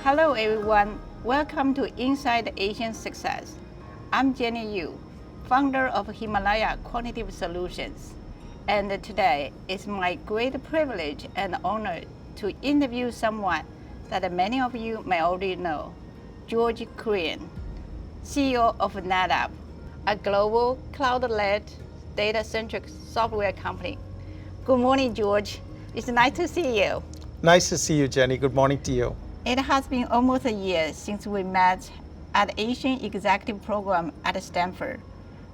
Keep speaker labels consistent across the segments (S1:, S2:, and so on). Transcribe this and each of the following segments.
S1: Hello everyone, welcome to Inside Asian Success. I'm Jenny Yu, founder of Himalaya Cognitive Solutions. And today it's my great privilege and honor to interview someone that many of you may already know, George Kurian, CEO of NetApp, a global cloud-led data-centric software company. Good morning, George. It's nice to see you.
S2: Nice to see you, Jenny. Good morning to you.
S1: It has been almost a year since we met at the Asian Executive Program at Stanford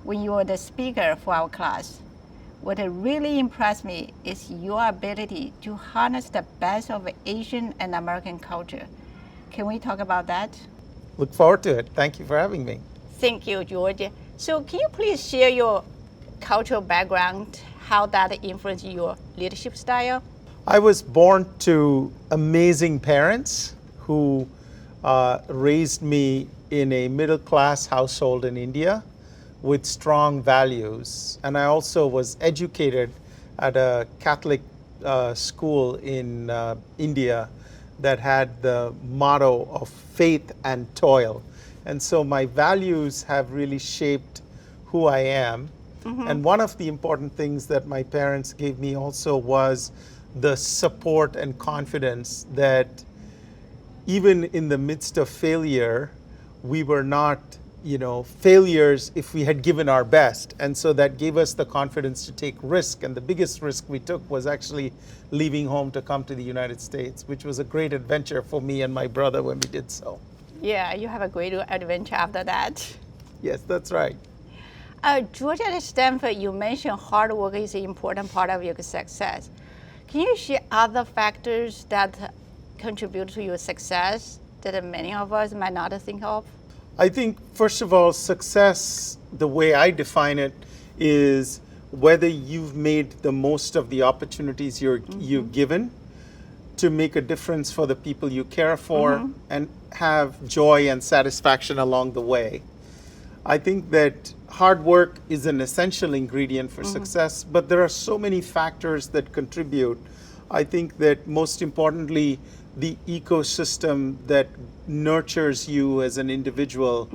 S1: when you were the speaker for our class. What really impressed me is your ability to harness the best of Asian and American culture. Can we talk about that?
S2: Look forward to it. Thank you for having me.
S1: Thank you, George. So can you please share your cultural background, how that influenced your leadership style?
S2: I was born to amazing parents who raised me in a middle-class household in India with strong values. And I also was educated at a Catholic school in India that had the motto of faith and toil. And so my values have really shaped who I am. Mm-hmm. And one of the important things that my parents gave me also was the support and confidence that even in the midst of failure, we were not, failures if we had given our best. And so that gave us the confidence to take risk. And the biggest risk we took was actually leaving home to come to the United States, which was a great adventure for me and my brother when we did so.
S1: Yeah, you have a great adventure after that.
S2: Yes, that's right.
S1: George, at Stanford, you mentioned hard work is an important part of your success. Can you share other factors that contribute to your success that many of us might not think of?
S2: I think, first of all, success, the way I define it, is whether you've made the most of the opportunities you're given to make a difference for the people you care for and have joy and satisfaction along the way. I think that hard work is an essential ingredient for success, but there are so many factors that contribute. I think that most importantly, the ecosystem that nurtures you as an individual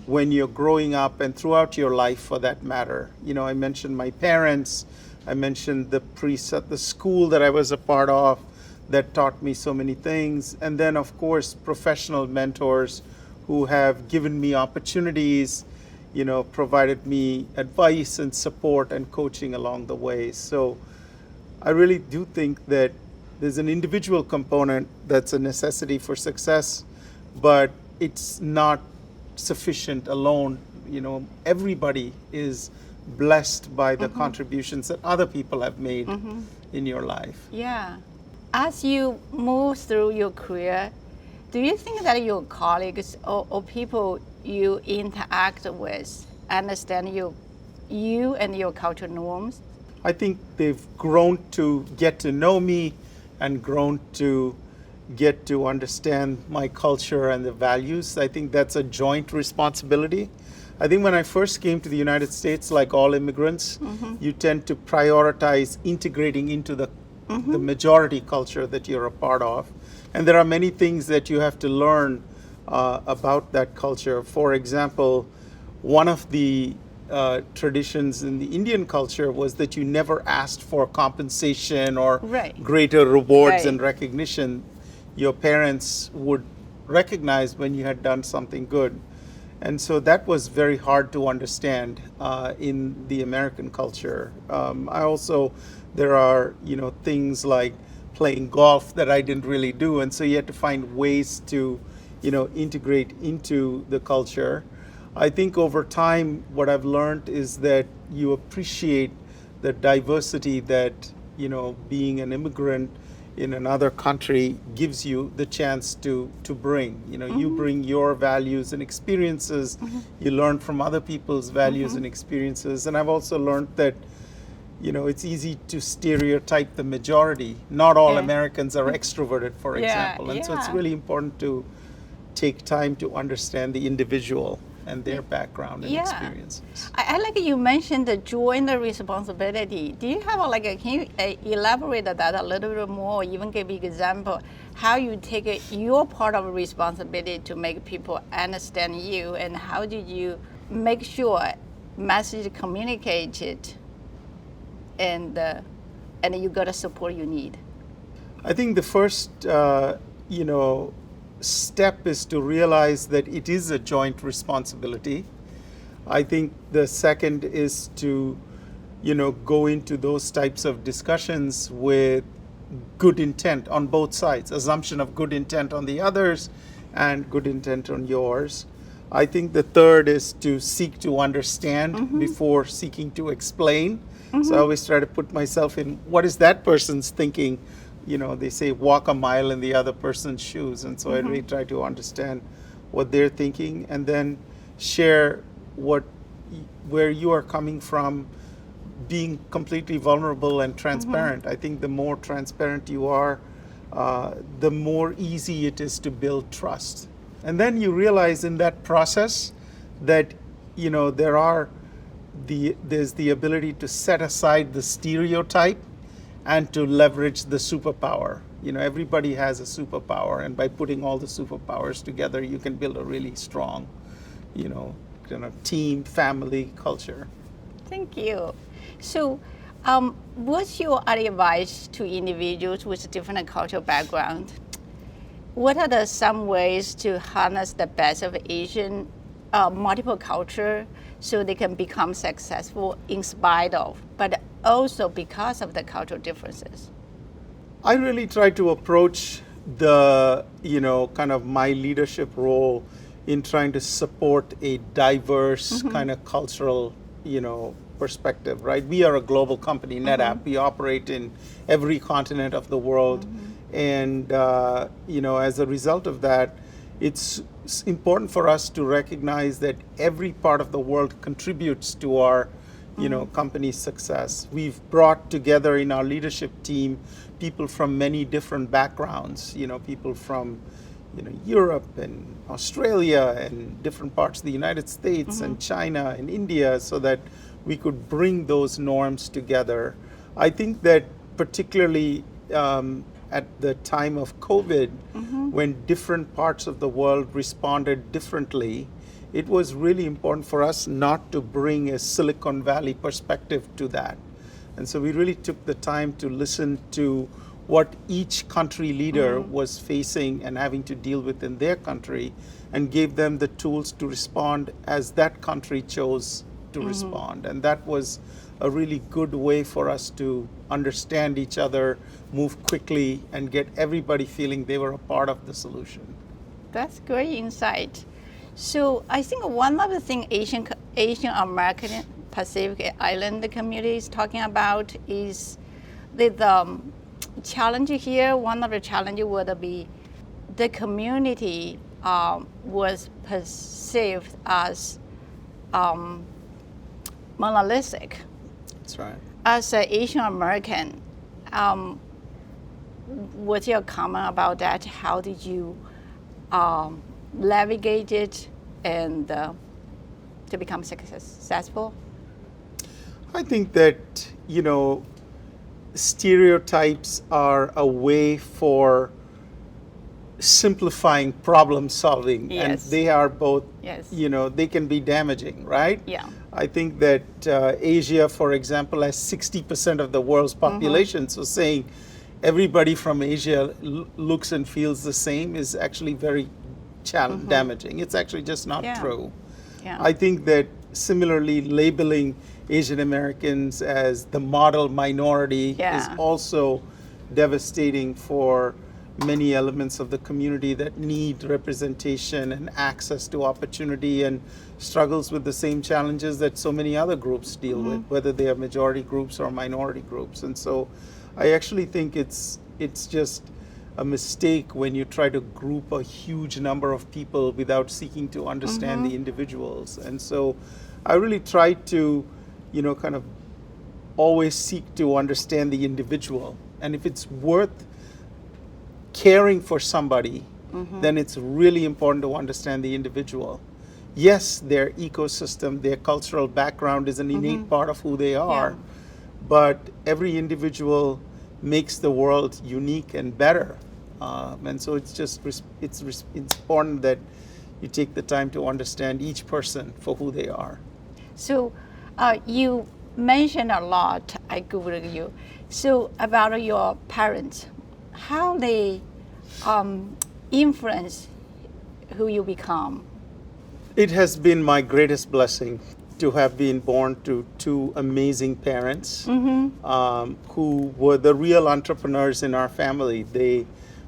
S2: when you're growing up and throughout your life for that matter. I mentioned my parents, I mentioned the school that I was a part of that taught me so many things, and then of course professional mentors who have given me opportunities, provided me advice and support and coaching along the way. So I really do think that there's an individual component that's a necessity for success, but it's not sufficient alone. Everybody is blessed by the contributions that other people have made in your life.
S1: Yeah. As you move through your career, do you think that your colleagues or people you interact with understand you and your cultural norms?
S2: I think they've grown to get to know me and grown to get to understand my culture and the values. I think that's a joint responsibility. I think when I first came to the United States, like all immigrants, you tend to prioritize integrating into the majority culture that you're a part of. And there are many things that you have to learn about that culture. For example, one of the traditions in the Indian culture was that you never asked for compensation or greater rewards and recognition. Your parents would recognize when you had done something good. And so that was very hard to understand in the American culture. There are things like playing golf that I didn't really do, and so you had to find ways to integrate into the culture. I think over time what I've learned is that you appreciate the diversity that being an immigrant in another country gives you the chance to bring. You bring your values and experiences, you learn from other people's values and experiences. And I've also learned that it's easy to stereotype the majority. Not all Americans are extroverted, for example. And so it's really important to take time to understand the individual. and their background and
S1: Yeah.
S2: experiences.
S1: I like you mentioned the joint responsibility. Do you have can you elaborate that a little bit more, or even give an example how you take your part of responsibility to make people understand you, and how did you make sure message communicated and you got the support you need?
S2: I think the first, step is to realize that it is a joint responsibility. I think the second is to, go into those types of discussions with good intent on both sides, assumption of good intent on the others and good intent on yours. I think the third is to seek to understand before seeking to explain. So I always try to put myself in what is that person's thinking. They say walk a mile in the other person's shoes. And so I really try to understand what they're thinking and then share where you are coming from, being completely vulnerable and transparent. I think the more transparent you are, the more easy it is to build trust. And then you realize in that process that, there's the ability to set aside the stereotype and to leverage the superpower. Everybody has a superpower, and by putting all the superpowers together, you can build a really strong, team, family, culture.
S1: Thank you. So, what's your advice to individuals with different cultural background? What are some ways to harness the best of Asian multiple culture so they can become successful in spite of, but also because of the cultural differences?
S2: I really try to approach the, kind of my leadership role in trying to support a diverse kind of cultural, perspective, right? We are a global company, NetApp. We operate in every continent of the world. And, as a result of that, it's important for us to recognize that every part of the world contributes to our, company's success. We've brought together in our leadership team people from many different backgrounds, people from, Europe and Australia and different parts of the United States and China and India, so that we could bring those norms together. I think that particularly at the time of COVID, when different parts of the world responded differently, it was really important for us not to bring a Silicon Valley perspective to that. And so we really took the time to listen to what each country leader was facing and having to deal with in their country, and gave them the tools to respond as that country chose to respond. And that was a really good way for us to understand each other, move quickly, and get everybody feeling they were a part of the solution.
S1: That's great insight. So I think one of the things Asian American Pacific Island community is talking about is the challenge here. One of the challenges would be the community was perceived as monolithic.
S2: That's right.
S1: As an Asian American, what's your comment about that? How did you navigate it and to become successful?
S2: I think that, stereotypes are a way for simplifying problem solving.
S1: Yes.
S2: And they are both,
S1: Yes.
S2: They can be damaging, right?
S1: Yeah.
S2: I think that Asia, for example, has 60% of the world's population. So saying everybody from Asia looks and feels the same is actually very damaging. It's actually just not true.
S1: Yeah.
S2: I think that similarly, labeling Asian Americans as the model minority is also devastating for many elements of the community that need representation and access to opportunity and struggles with the same challenges that so many other groups deal with, whether they are majority groups or minority groups. And so I actually think it's just a mistake when you try to group a huge number of people without seeking to understand the individuals. And so I really try to, kind of always seek to understand the individual. And if it's worth caring for somebody, then it's really important to understand the individual. yes, their ecosystem, their cultural background is an innate part of who they are, but every individual makes the world unique and better. And so it's just it's important that you take the time to understand each person for who they are.
S1: So you mentioned a lot, I Googled you, so about your parents, how they influence who you become.
S2: It has been my greatest blessing to have been born to two amazing parents who were the real entrepreneurs in our family.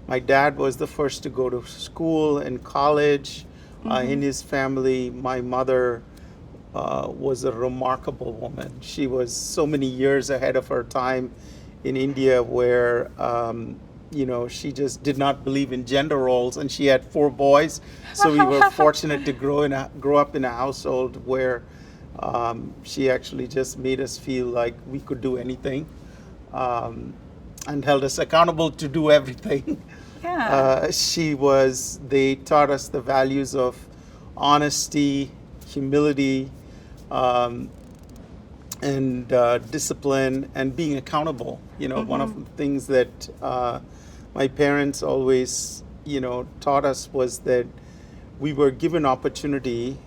S2: My dad was the first to go to school and college in his family. My mother was a remarkable woman. She was so many years ahead of her time in India, where she just did not believe in gender roles, and she had 4 boys. So we were fortunate to grow up in a household where she actually just made us feel like we could do anything, and held us accountable to do everything.
S1: Yeah.
S2: They taught us the values of honesty, humility, and discipline, and being accountable. One of the things that my parents always, taught us was that we were given opportunity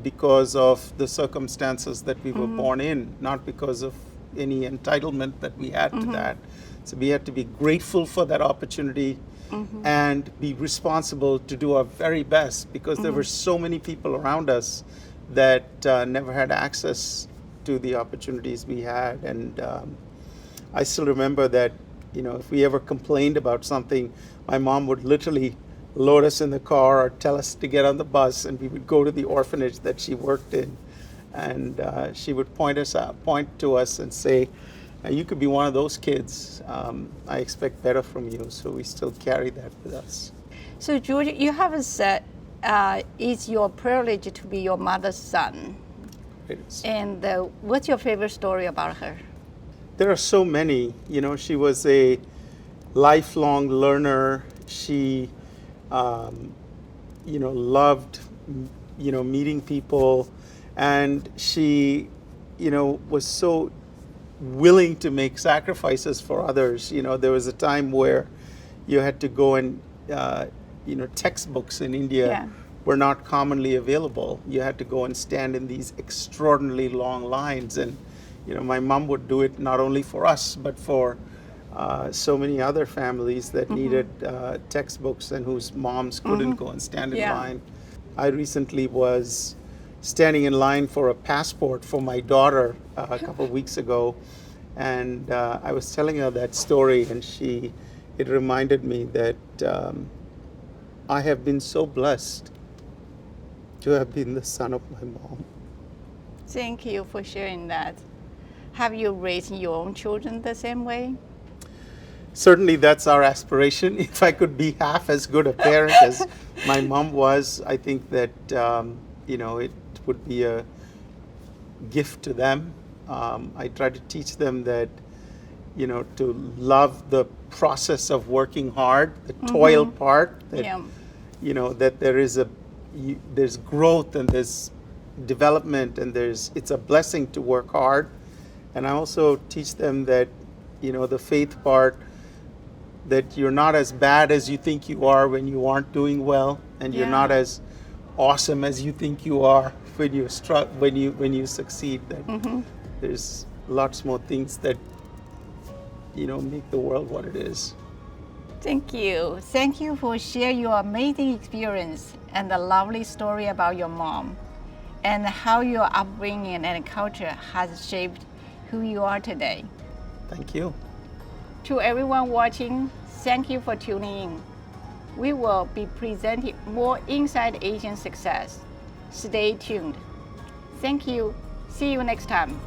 S2: because of the circumstances that we were born in, not because of any entitlement that we had to that. So we had to be grateful for that opportunity and be responsible to do our very best, because there were so many people around us that never had access to the opportunities we had. And I still remember that, if we ever complained about something, my mom would literally load us in the car or tell us to get on the bus, and we would go to the orphanage that she worked in, and she would point to us and say, you could be one of those kids. I expect better from you. So we still carry that with us.
S1: So George, you have said it's your privilege to be your mother's son.
S2: It is.
S1: And what's your favorite story about her?
S2: There are so many. She was a lifelong learner. She, loved, meeting people, and she, was so willing to make sacrifices for others. There was a time where you had to go and, textbooks in India were not commonly available. You had to go and stand in these extraordinarily long lines, and my mom would do it not only for us, but for so many other families that needed textbooks and whose moms couldn't go and stand in line. I recently was standing in line for a passport for my daughter a couple of weeks ago, and I was telling her that story, and it reminded me that I have been so blessed to have been the son of my mom.
S1: Thank you for sharing that. Have you raised your own children the same way?
S2: Certainly, that's our aspiration. If I could be half as good a parent as my mom was, I think that it would be a gift to them. I try to teach them that, to love the process of working hard, the toil part. That, that there's growth and there's development, and it's a blessing to work hard. And I also teach them that, the faith part, that you're not as bad as you think you are when you aren't doing well, and you're not as awesome as you think you are when you succeed. That there's lots more things that make the world what it is.
S1: Thank you. Thank you for sharing your amazing experience and the lovely story about your mom, and how your upbringing and culture has shaped who you are today.
S2: Thank you.
S1: To everyone watching, thank you for tuning in. We will be presenting more Inside Asian Success. Stay tuned. Thank you. See you next time.